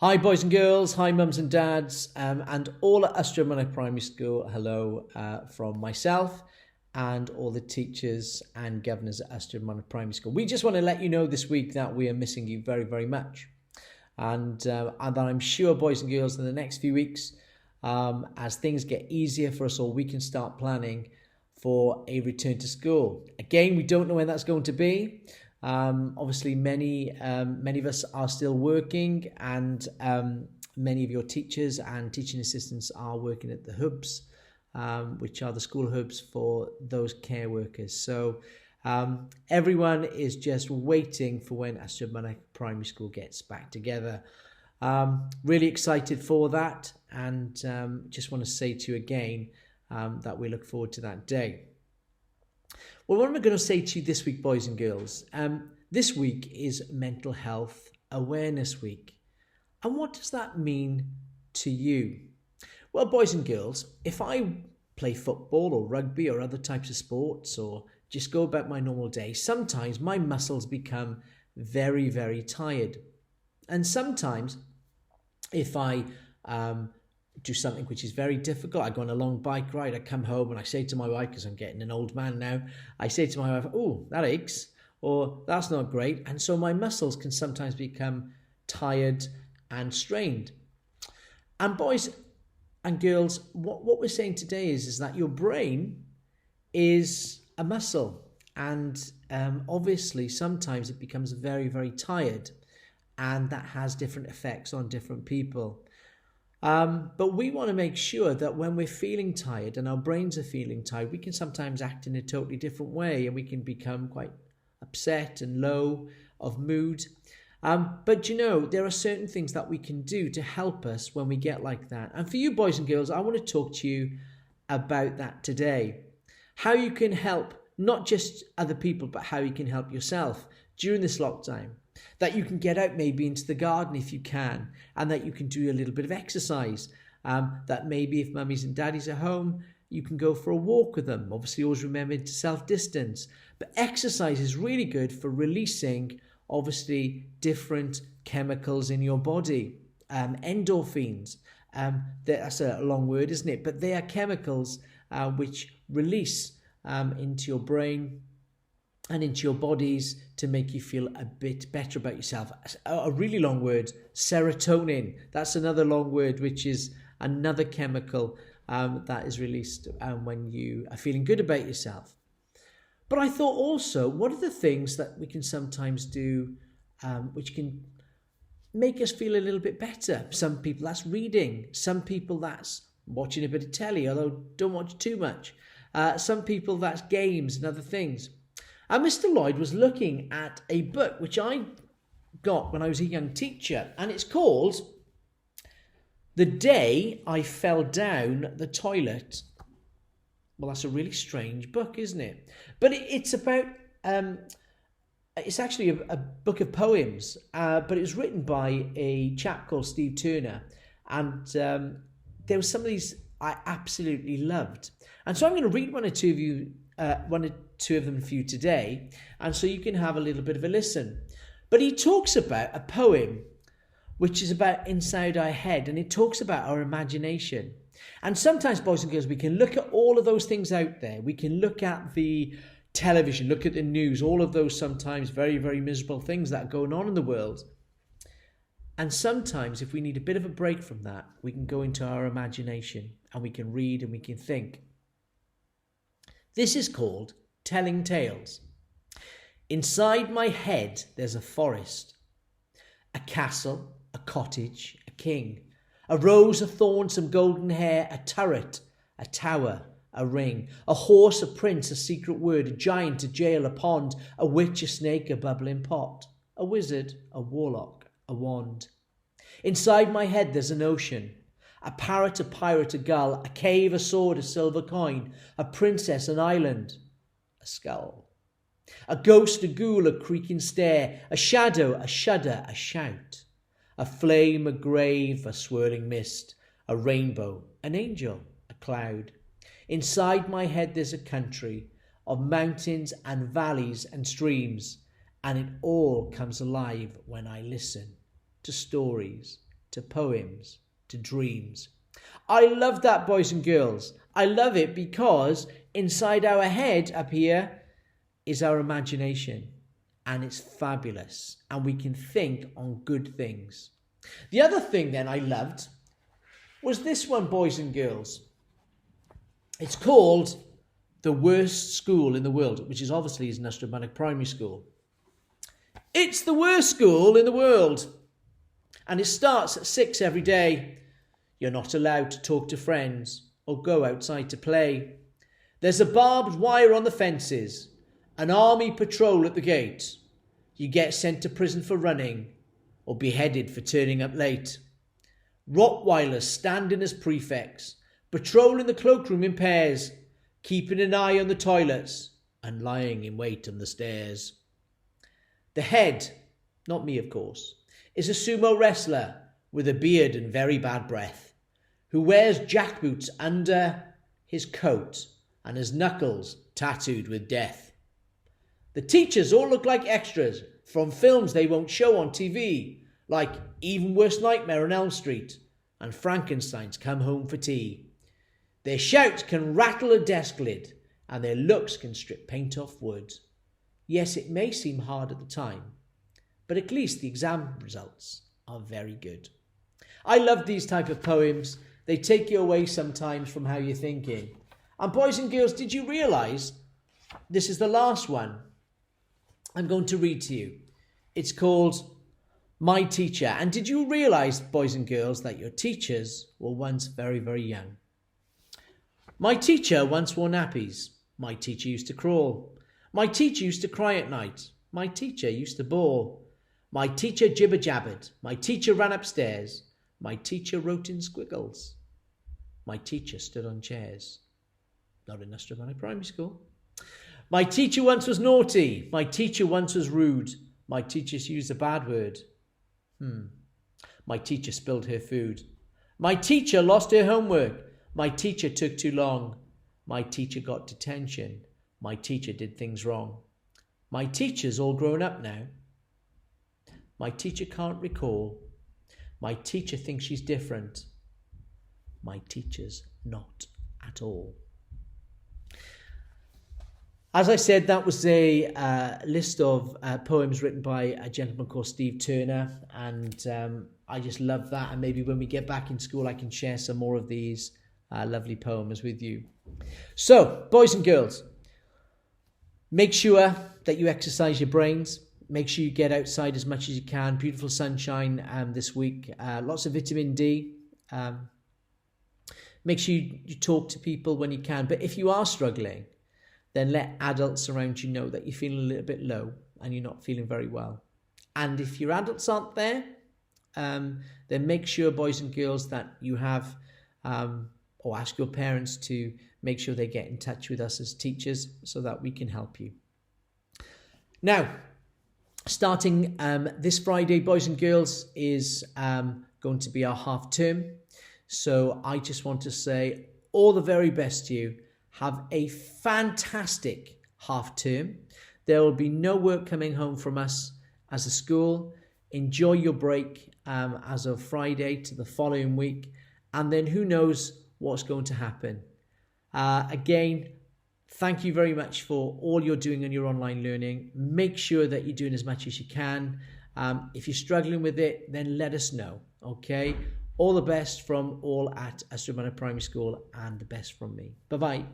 Hi, boys and girls. Hi, mums and dads, and all at Astramonach Primary School. Hello from myself and all the teachers and governors at Astramonach Primary School. We just want to let you know this week that we are missing you very, very much. And that I'm sure, boys and girls, in the next few weeks, as things get easier for us all, we can start planning for a return to school. Again, we don't know when that's going to be. Obviously, many of us are still working, and many of your teachers and teaching assistants are working at the hubs, which are the school hubs for those care workers. So everyone is just waiting for when Astramonach Primary School gets back together. Really excited for that, and just want to say to you again that we look forward to that day. Well, what am I going to say to you this week, boys and girls? This week is Mental Health Awareness Week. And what does that mean to you? Well, boys and girls, if I play football or rugby or other types of sports, or just go about my normal day, sometimes my muscles become very, very tired. And sometimes if I do something which is very difficult, I go on a long bike ride, I come home and I say to my wife, because I'm getting an old man now, I say to my wife, oh, that aches, or that's not great. And so my muscles can sometimes become tired and strained. And boys and girls, what we're saying today is that your brain is a muscle, and obviously sometimes it becomes very, very tired, and that has different effects on different people. But we want to make sure that when we're feeling tired and our brains are feeling tired, we can sometimes act in a totally different way, and we can become quite upset and low of mood. But you know, there are certain things that we can do to help us when we get like that. And for you, boys and girls, I want to talk to you about that today. How you can help not just other people, but how you can help yourself during this lockdown. That you can get out maybe into the garden if you can, and that you can do a little bit of exercise. That maybe if mummies and daddies are home, you can go for a walk with them. Obviously, always remember to self-distance. But exercise is really good for releasing, obviously, different chemicals in your body. Endorphins. That's a long word, isn't it? But they are chemicals which release into your brain and into your bodies to make you feel a bit better about yourself. A really long word, serotonin. That's another long word, which is another chemical that is released when you are feeling good about yourself. But I thought also, what are the things that we can sometimes do which can make us feel a little bit better? Some people that's reading. Some people that's watching a bit of telly, although don't watch too much. Some people that's games and other things. And Mr. Lloyd was looking at a book which I got when I was a young teacher, and it's called The Day I Fell Down the Toilet. Well, that's a really strange book, isn't it? But it's about, it's actually a book of poems, but it was written by a chap called Steve Turner, and there were some of these I absolutely loved. And so I'm going to read one or two of them for you today, and so you can have a little bit of a listen. But he talks about a poem which is about inside our head, and it talks about our imagination. And sometimes, boys and girls, we can look at all of those things out there. We can look at the television, look at the news, all of those sometimes very, very miserable things that are going on in the world. And sometimes, if we need a bit of a break from that, we can go into our imagination, and we can read and we can think. This is called Telling Tales. Inside my head there's a forest, a castle, a cottage, a king, a rose, a thorn, some golden hair, a turret, a tower, a ring, a horse, a prince, a secret word, a giant, a jail, a pond, a witch, a snake, a bubbling pot, a wizard, a warlock, a wand. Inside my head there's an ocean, a parrot, a pirate, a gull, a cave, a sword, a silver coin, a princess, an island, a skull. A ghost, a ghoul, a creaking stair, a shadow, a shudder, a shout, a flame, a grave, a swirling mist, a rainbow, an angel, a cloud. Inside my head there's a country of mountains and valleys and streams, and it all comes alive when I listen to stories to poems, to dreams. I love that, boys and girls. I love it because inside our head up here is our imagination, and it's fabulous, and we can think on good things. The other thing then I loved was this one, boys and girls. It's called The Worst School in the World, which is obviously is Ystrad Mynach Primary School. It's the worst school in the world, and it starts at 6 every day. You're not allowed to talk to friends or go outside to play. There's a barbed wire on the fences, an army patrol at the gate. You get sent to prison for running or beheaded for turning up late. Rottweilers standing as prefects, patrolling the cloakroom in pairs, keeping an eye on the toilets and lying in wait on the stairs. The head, not me of course, is a sumo wrestler with a beard and very bad breath, who wears jackboots under his coat and his knuckles tattooed with death. The teachers all look like extras from films they won't show on TV, like Even Worse Nightmare on Elm Street and Frankenstein's Come Home for Tea. Their shouts can rattle a desk lid, and their looks can strip paint off wood. Yes, it may seem hard at the time, but at least the exam results are very good. I love these type of poems. They take you away sometimes from how you're thinking. And boys and girls, did you realise this is the last one I'm going to read to you? It's called My Teacher. And did you realise, boys and girls, that your teachers were once very, very young? My teacher once wore nappies. My teacher used to crawl. My teacher used to cry at night. My teacher used to bawl. My teacher jibber-jabbered. My teacher ran upstairs. My teacher wrote in squiggles. My teacher stood on chairs. Not in Ystrad Mynach Primary School. My teacher once was naughty. My teacher once was rude. My teacher used a bad word. My teacher spilled her food. My teacher lost her homework. My teacher took too long. My teacher got detention. My teacher did things wrong. My teacher's all grown up now. My teacher can't recall. My teacher thinks she's different. My teacher's not at all. As I said, that was a list of poems written by a gentleman called Steve Turner, and I just love that. And maybe when we get back in school, I can share some more of these lovely poems with you. So, boys and girls, make sure that you exercise your brains. Make sure you get outside as much as you can. Beautiful sunshine this week. Lots of vitamin D. Make sure you talk to people when you can. But if you are struggling, then let adults around you know that you're feeling a little bit low and you're not feeling very well. And if your adults aren't there, then make sure, boys and girls, that you have or ask your parents to make sure they get in touch with us as teachers so that we can help you. Now, starting this Friday, boys and girls, is going to be our half term. So I just want to say all the very best to you. Have a fantastic half term. There will be no work coming home from us as a school. Enjoy your break as of Friday to the following week. And then who knows what's going to happen. Again, thank you very much for all you're doing in your online learning. Make sure that you're doing as much as you can. If you're struggling with it, then let us know, okay? All the best from all at Ystrad Mynach Primary School, and the best from me. Bye-bye.